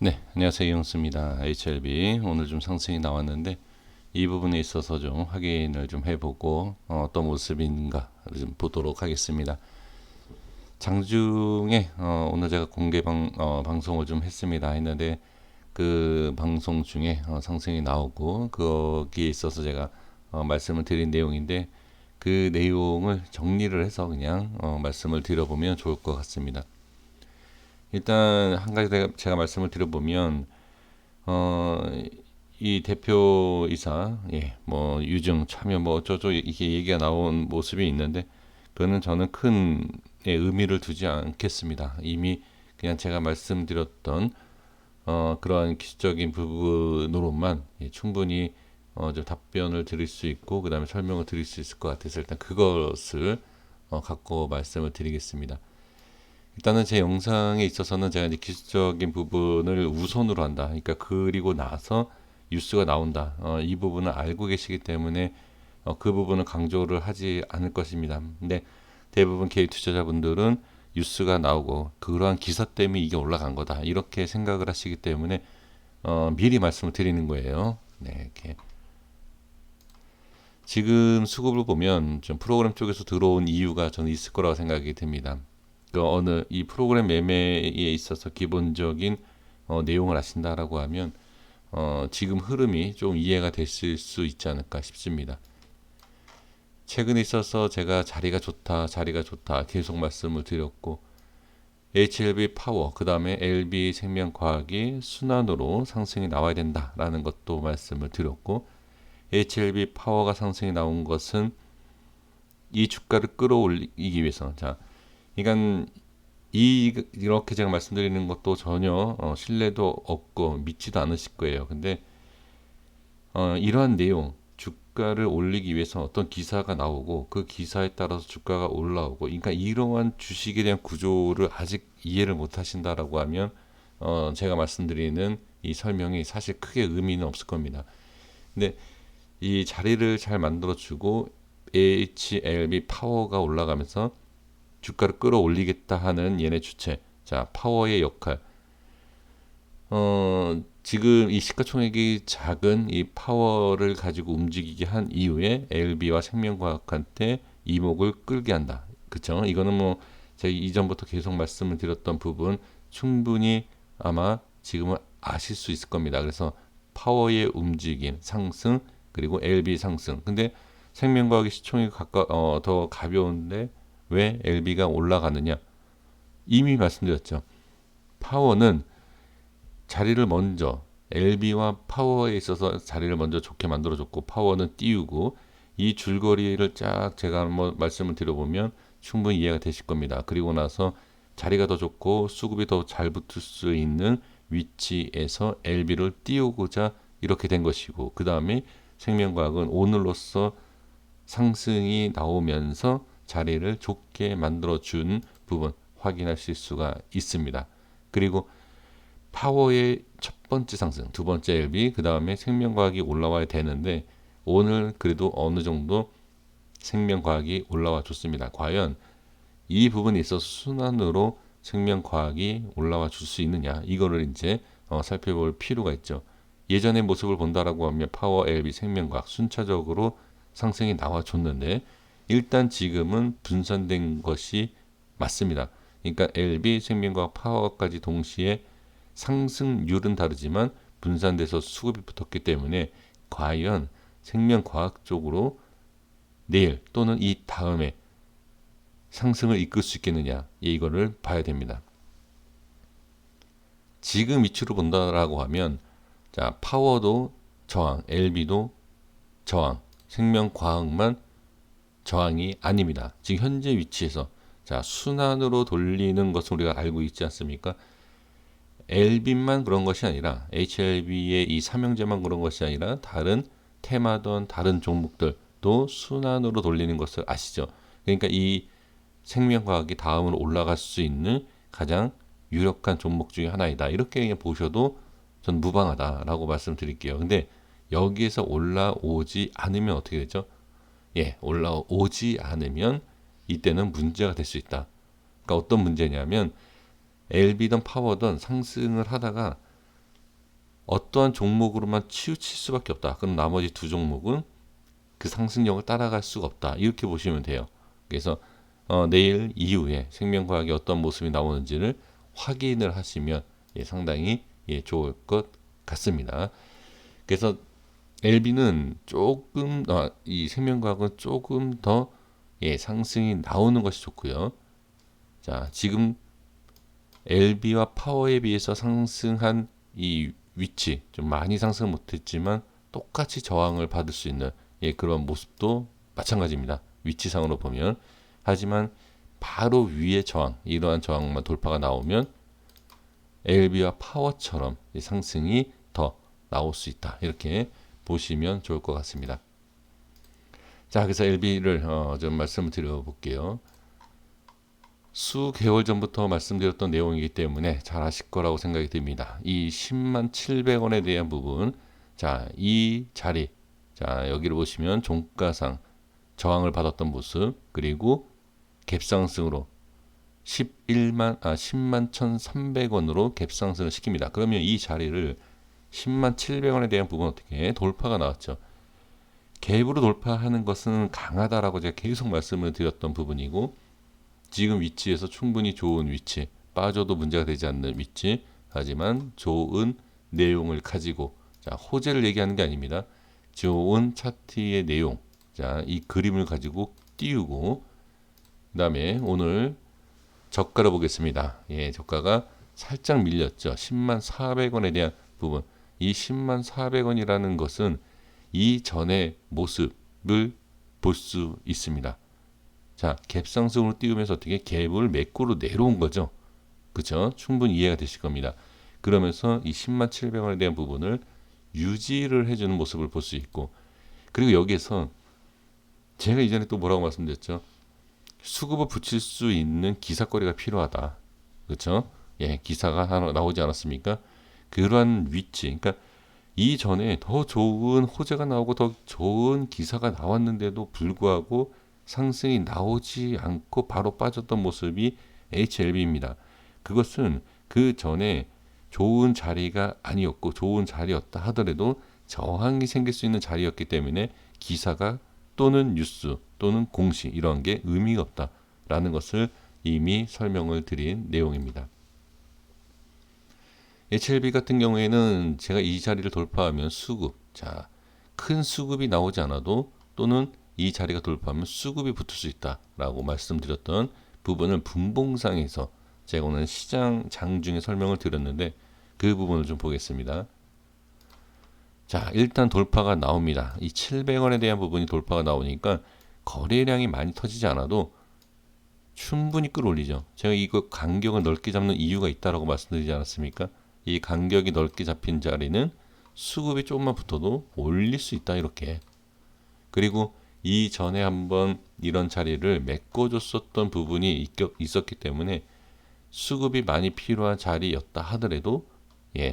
네, 안녕하세요. 이영수입니다. HLB 오늘 좀 상승이 나왔는데 이 부분에 있어서 좀 확인을 좀 해보고 어떤 모습인가 좀 보도록 하겠습니다. 장중에 오늘 제가 공개 방송을 좀 했는데 그 방송 중에 상승이 나오고 거기에 있어서 제가 말씀을 드린 내용인데 그 내용을 정리를 해서 그냥 말씀을 드려보면 좋을 것 같습니다. 일단 한 가지 제가 말씀을 드려보면 어, 이 대표이사, 뭐 유증 참여 뭐 어쩌고 이게 얘기가 나온 모습이 있는데 그거는 저는 큰 의미를 두지 않겠습니다. 이미 그냥 제가 말씀드렸던 그러한 기술적인 부분으로만 충분히 좀 답변을 드릴 수 있고 그 다음에 설명을 드릴 수 있을 것 같아서 일단 그것을 갖고 말씀을 드리겠습니다. 일단은 제 영상에 있어서는 제가 이제 기술적인 부분을 우선으로 한다. 그러니까 그리고 나서 뉴스가 나온다. 이 부분을 알고 계시기 때문에 그 부분을 강조를 하지 않을 것입니다. 근데 대부분 개인 투자자분들은 뉴스가 나오고 그러한 기사 때문에 이게 올라간 거다. 이렇게 생각을 하시기 때문에 미리 말씀을 드리는 거예요. 네, 이렇게. 지금 수급을 보면 좀 프로그램 쪽에서 들어온 이유가 저는 있을 거라고 생각이 듭니다. 그 어느 이 프로그램 매매에 있어서 기본적인 내용을 아신다라고 하면 지금 흐름이 좀 이해가 되실 수 있지 않을까 싶습니다. 최근에 있어서 제가 자리가 좋다 계속 말씀을 드렸고 HLB 파워 그 다음에 LB 생명과학이 순환으로 상승이 나와야 된다라는 것도 말씀을 드렸고 HLB 파워가 상승이 나온 것은 이 주가를 끌어올리기 위해서 그러니까 이렇게 제가 말씀드리는 것도 전혀 신뢰도 없고 믿지도 않으실 거예요. 근데 이러한 내용 주가를 올리기 위해서 어떤 기사가 나오고 그 기사에 따라서 주가가 올라오고 그러니까 이러한 주식에 대한 구조를 아직 이해를 못 하신다라고 하면 제가 말씀드리는 이 설명이 사실 크게 의미는 없을 겁니다. 근데 이 자리를 잘 만들어주고 HLB 파워가 올라가면서 주가를 끌어올리겠다 하는 얘네 주체. 자, 파워의 역할. 지금 이 시가총액이 작은 이 파워를 가지고 움직이게 한 이후에 LB와 생명과학한테 이목을 끌게 한다. 그쵸? 이거는 뭐 제가 이전부터 계속 말씀을 드렸던 부분 충분히 아마 지금은 아실 수 있을 겁니다. 그래서 파워의 움직임, 상승, 그리고 LB 상승. 근데 생명과학의 시총이 더 가벼운데 왜 LB가 올라가느냐? 이미 말씀드렸죠. 파워는 자리를 먼저 LB와 파워에 있어서 자리를 먼저 좋게 만들어줬고 파워는 띄우고 이 줄거리를 쫙 제가 한번 말씀을 드려보면 충분히 이해가 되실 겁니다. 그리고 나서 자리가 더 좋고 수급이 더 잘 붙을 수 있는 위치에서 LB를 띄우고자 이렇게 된 것이고 그 다음에 생명과학은 오늘로써 상승이 나오면서 자리를 좋게 만들어준 부분 확인하실 수가 있습니다. 그리고 파워의 첫 번째 상승, 두 번째 LB, 그 다음에 생명과학이 올라와야 되는데 오늘 그래도 어느 정도 생명과학이 올라와 줬습니다. 과연 이 부분에 있어서 순환으로 생명과학이 올라와 줄 수 있느냐 이거를 이제 살펴볼 필요가 있죠. 예전의 모습을 본다라고 하면 파워, LB, 생명과학 순차적으로 상승이 나와줬는데 일단 지금은 분산된 것이 맞습니다. 그러니까 LB, 생명과학, 파워까지 동시에 상승률은 다르지만 분산돼서 수급이 붙었기 때문에 과연 생명과학 쪽으로 내일 또는 이 다음에 상승을 이끌 수 있겠느냐 이거를 봐야 됩니다. 지금 위치로 본다라고 하면 자 파워도 저항, LB도 저항, 생명과학만 저항이 아닙니다. 지금 현재 위치에서 자 순환으로 돌리는 것을 우리가 알고 있지 않습니까? LB만 그런 것이 아니라 HLB의 이 삼형제만 그런 것이 아니라 다른 테마던 다른 종목들도 순환으로 돌리는 것을 아시죠? 그러니까 이 생명과학이 다음으로 올라갈 수 있는 가장 유력한 종목 중에 하나이다. 이렇게 보셔도 전 무방하다라고 말씀드릴게요. 근데 여기에서 올라오지 않으면 어떻게 되죠? 올라오지 않으면 이때는 문제가 될 수 있다. 그러니까 어떤 문제냐면 LB든 파워든 상승을 하다가 어떠한 종목으로만 치우칠 수밖에 없다. 그럼 나머지 두 종목은 그 상승력을 따라갈 수가 없다. 이렇게 보시면 돼요. 그래서 내일 이후에 생명과학이 어떤 모습이 나오는지를 확인을 하시면 상당히 좋을 것 같습니다. 그래서 LB는 조금 이 생명과학은 조금 더 상승이 나오는 것이 좋고요. 자, 지금 LB와 파워에 비해서 상승한 이 위치 좀 많이 상승 못했지만 똑같이 저항을 받을 수 있는 그런 모습도 마찬가지입니다. 위치상으로 보면. 하지만 바로 위에 저항, 이러한 저항만 돌파가 나오면 LB와 파워처럼 상승이 더 나올 수 있다. 이렇게 보시면 좋을 것 같습니다. 자, 그래서 LB를 좀 말씀을 드려볼게요. 수개월 전부터 말씀드렸던 내용이기 때문에 잘 아실 거라고 생각이 듭니다. 이 10만 700원에 대한 부분, 자, 이 자리, 자, 여기를 보시면 종가상 저항을 받았던 모습, 그리고 갭상승으로 10만 1,300원으로 갭상승을 시킵니다. 그러면 이 자리를 10만 700원에 대한 부분 어떻게 돌파가 나왔죠. 갭으로 돌파하는 것은 강하다라고 제가 계속 말씀을 드렸던 부분이고, 지금 위치에서 충분히 좋은 위치, 빠져도 문제가 되지 않는 위치, 하지만 좋은 내용을 가지고, 자, 호재를 얘기하는 게 아닙니다. 좋은 차트의 내용, 자, 이 그림을 가지고 띄우고, 그 다음에 오늘 저가를 보겠습니다. 저가가 살짝 밀렸죠. 10만 400원에 대한 부분. 이 10만 400원이라는 것은 이전의 모습을 볼 수 있습니다. 자, 갭상승으로 띄우면서 어떻게 갭을 매꾸로 내려온 거죠. 그렇죠? 충분히 이해가 되실 겁니다. 그러면서 이 10만 700원에 대한 부분을 유지를 해주는 모습을 볼 수 있고, 그리고 여기에서 제가 이전에 또 뭐라고 말씀드렸죠? 수급을 붙일 수 있는 기사거리가 필요하다. 그렇죠? 기사가 하나 나오지 않았습니까? 그러한 위치, 그러니까 이전에 더 좋은 호재가 나오고 더 좋은 기사가 나왔는데도 불구하고 상승이 나오지 않고 바로 빠졌던 모습이 HLB입니다. 그것은 그 전에 좋은 자리가 아니었고 좋은 자리였다 하더라도 저항이 생길 수 있는 자리였기 때문에 기사가 또는 뉴스 또는 공시 이런 게 의미가 없다라는 것을 이미 설명을 드린 내용입니다. HLB 같은 경우에는 제가 이 자리를 돌파하면 수급, 자, 큰 수급이 나오지 않아도 또는 이 자리가 돌파하면 수급이 붙을 수 있다라고 말씀드렸던 부분을 분봉상에서 제가 오늘 시장 장중에 설명을 드렸는데 그 부분을 좀 보겠습니다. 자, 일단 돌파가 나옵니다. 이 700원에 대한 부분이 돌파가 나오니까 거래량이 많이 터지지 않아도 충분히 끌어올리죠. 제가 이거 간격을 넓게 잡는 이유가 있다라고 말씀드리지 않았습니까? 이 간격이 넓게 잡힌 자리는 수급이 조금만 붙어도 올릴 수 있다 이렇게. 그리고 이전에 한번 이런 자리를 메꿔줬었던 부분이 있었기 때문에 수급이 많이 필요한 자리였다 하더라도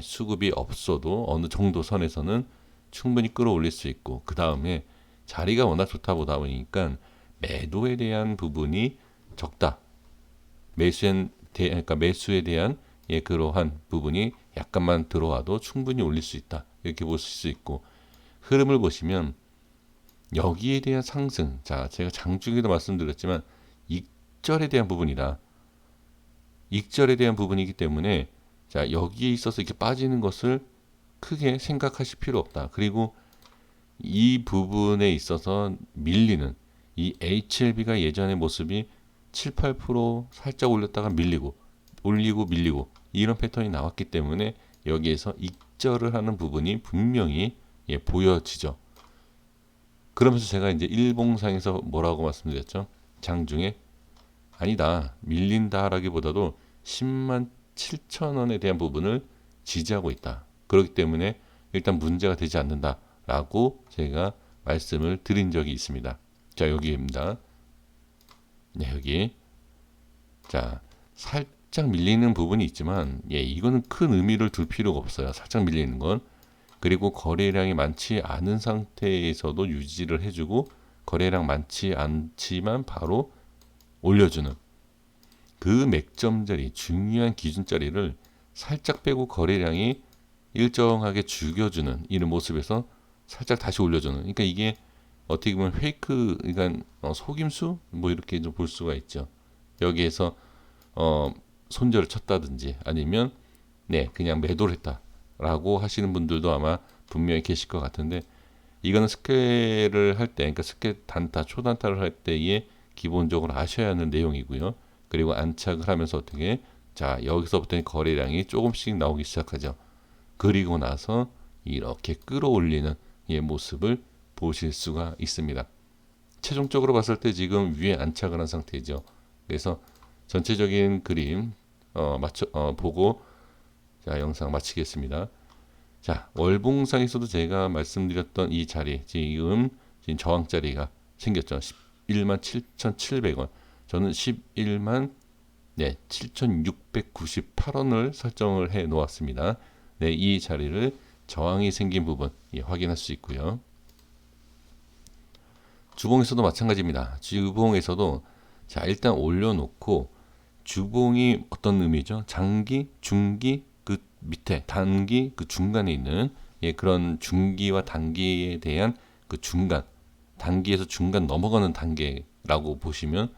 수급이 없어도 어느 정도 선에서는 충분히 끌어올릴 수 있고, 그 다음에 자리가 워낙 좋다 보다 보니까 매도에 대한 부분이 적다. 그러니까 매수에 대한 그러한 부분이 약간만 들어와도 충분히 올릴 수 있다. 이렇게 보실 수 있고, 흐름을 보시면 여기에 대한 상승, 자, 제가 장중에도 말씀드렸지만 익절에 대한 부분이다. 익절에 대한 부분이기 때문에 자, 여기에 있어서 이렇게 빠지는 것을 크게 생각하실 필요 없다. 그리고 이 부분에 있어서 밀리는 이 HLB가 예전의 모습이 7, 8% 살짝 올렸다가 밀리고 밀리고 이런 패턴이 나왔기 때문에 여기에서 익절을 하는 부분이 분명히 보여지죠. 그러면서 제가 이제 일봉상에서 뭐라고 말씀드렸죠? 장중에 아니다, 밀린다라기보다도 10만 7천 원에 대한 부분을 지지하고 있다. 그렇기 때문에 일단 문제가 되지 않는다라고 제가 말씀을 드린 적이 있습니다. 자, 여기입니다. 네, 여기. 자, 살짝 밀리는 부분이 있지만 이거는 큰 의미를 둘 필요가 없어요. 살짝 밀리는 건. 그리고 거래량이 많지 않은 상태에서도 유지를 해주고 거래량 많지 않지만 바로 올려주는 그 맥점 자리, 중요한 기준 자리를 살짝 빼고 거래량이 일정하게 죽여주는 이런 모습에서 살짝 다시 올려주는. 그러니까 이게 어떻게 보면 페이크, 그러니까 속임수 뭐 이렇게 좀 볼 수가 있죠. 여기에서 손절을 쳤다든지 아니면 네 그냥 매도를 했다라고 하시는 분들도 아마 분명히 계실 것 같은데, 이거는 스퀘를 할 때, 그러니까 스퀘 단타, 초단타를 할 때에 기본적으로 아셔야 하는 내용이고요. 그리고 안착을 하면서 어떻게, 자 여기서부터 거래량이 조금씩 나오기 시작하죠. 그리고 나서 이렇게 끌어올리는 이 모습을 보실 수가 있습니다. 최종적으로 봤을 때 지금 위에 안착을 한 상태죠. 그래서 전체적인 그림 보고 자 영상 마치겠습니다. 자 월봉상에서도 제가 말씀드렸던 이 자리, 지금 저항 자리가 생겼죠. 11만 7,700원. 저는 11만 7,698원을 설정을 해 놓았습니다. 네, 이 자리를 저항이 생긴 부분 확인할 수 있고요. 주봉에서도 마찬가지입니다. 주봉에서도 자 일단 올려놓고, 주봉이 어떤 의미죠? 장기, 중기, 그 밑에 단기, 그 중간에 있는 그런 중기와 단기에 대한 그 중간, 단기에서 중간 넘어가는 단계라고 보시면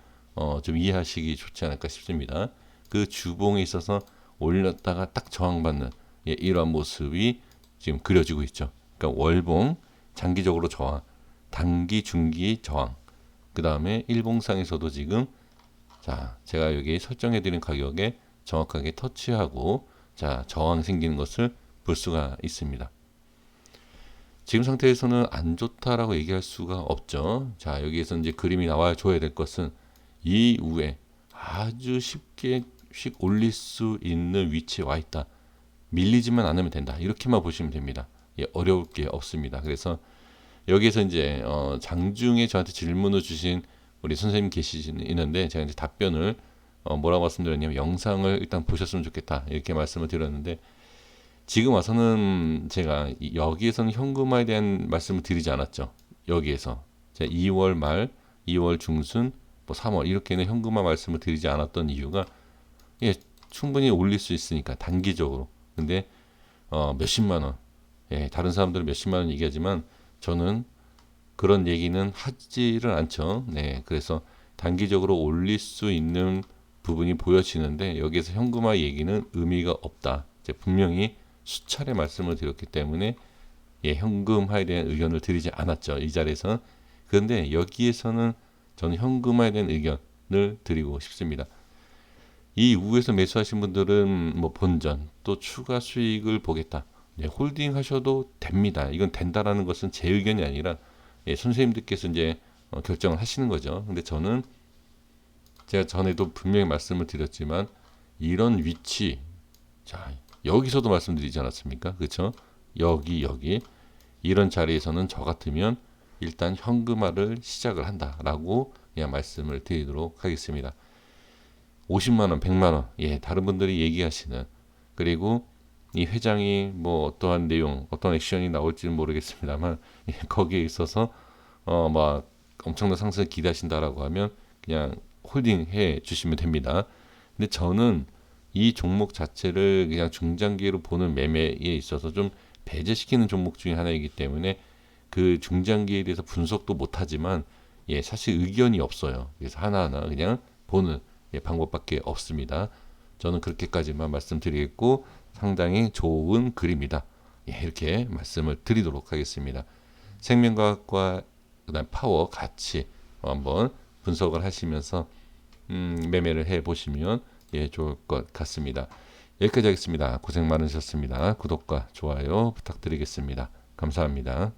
좀 이해하시기 좋지 않을까 싶습니다. 그 주봉에 있어서 올렸다가 딱 저항받는 이러한 모습이 지금 그려지고 있죠. 그러니까 월봉 장기적으로 저항, 단기, 중기 저항. 그 다음에 일봉상에서도 지금 자 제가 여기 설정해 드린 가격에 정확하게 터치하고 자 저항 생기는 것을 볼 수가 있습니다. 지금 상태에서는 안 좋다라고 얘기할 수가 없죠. 자 여기에서 이제 그림이 나와 줘야 될 것은 이후에 아주 쉽게 올릴 수 있는 위치에 와 있다. 밀리지만 않으면 된다. 이렇게만 보시면 됩니다. 어려울 게 없습니다. 그래서 여기에서 이제 장중에 저한테 질문을 주신 우리 선생님 계시는데, 제가 이제 답변을 뭐라고 말씀드렸냐면 영상을 일단 보셨으면 좋겠다 이렇게 말씀을 드렸는데, 지금 와서는 제가 여기에서는 현금화에 대한 말씀을 드리지 않았죠. 여기에서 제가 2월 말, 2월 중순, 뭐 3월 이렇게는 현금화 말씀을 드리지 않았던 이유가 충분히 올릴 수 있으니까 단기적으로. 근데 몇십만 원, 다른 사람들은 몇십만 원 얘기하지만 저는 그런 얘기는 하지를 않죠. 네, 그래서 단기적으로 올릴 수 있는 부분이 보여지는데 여기에서 현금화 얘기는 의미가 없다. 분명히 수차례 말씀을 드렸기 때문에 현금화에 대한 의견을 드리지 않았죠. 이 자리에서는. 그런데 여기에서는 저는 현금화에 대한 의견을 드리고 싶습니다. 이 우에서 매수하신 분들은 뭐 본전 또 추가 수익을 보겠다. 홀딩 하셔도 됩니다. 이건 된다라는 것은 제 의견이 아니라 선생님들께서 이제 결정을 하시는 거죠. 근데 저는 제가 전에도 분명히 말씀을 드렸지만 이런 위치, 자 여기서도 말씀드리지 않았습니까? 그렇죠? 여기 이런 자리에서는 저 같으면 일단 현금화를 시작을 한다라고 그냥 말씀을 드리도록 하겠습니다. 50만 원, 100만 원, 다른 분들이 얘기하시는, 그리고 이 회장이 뭐 어떠한 내용, 어떤 액션이 나올지는 모르겠습니다만 거기에 있어서 막 엄청난 상승을 기대하신다라고 하면 그냥 홀딩해 주시면 됩니다. 근데 저는 이 종목 자체를 그냥 중장기로 보는 매매에 있어서 좀 배제시키는 종목 중에 하나이기 때문에 그 중장기에 대해서 분석도 못하지만 사실 의견이 없어요. 그래서 하나하나 그냥 보는 방법밖에 없습니다. 저는 그렇게까지만 말씀드리겠고 상당히 좋은 글입니다. 이렇게 말씀을 드리도록 하겠습니다. 생명과학과 그다음 파워 같이 한번 분석을 하시면서 매매를 해 보시면 좋을 것 같습니다. 여기까지 하겠습니다. 고생 많으셨습니다. 구독과 좋아요 부탁드리겠습니다. 감사합니다.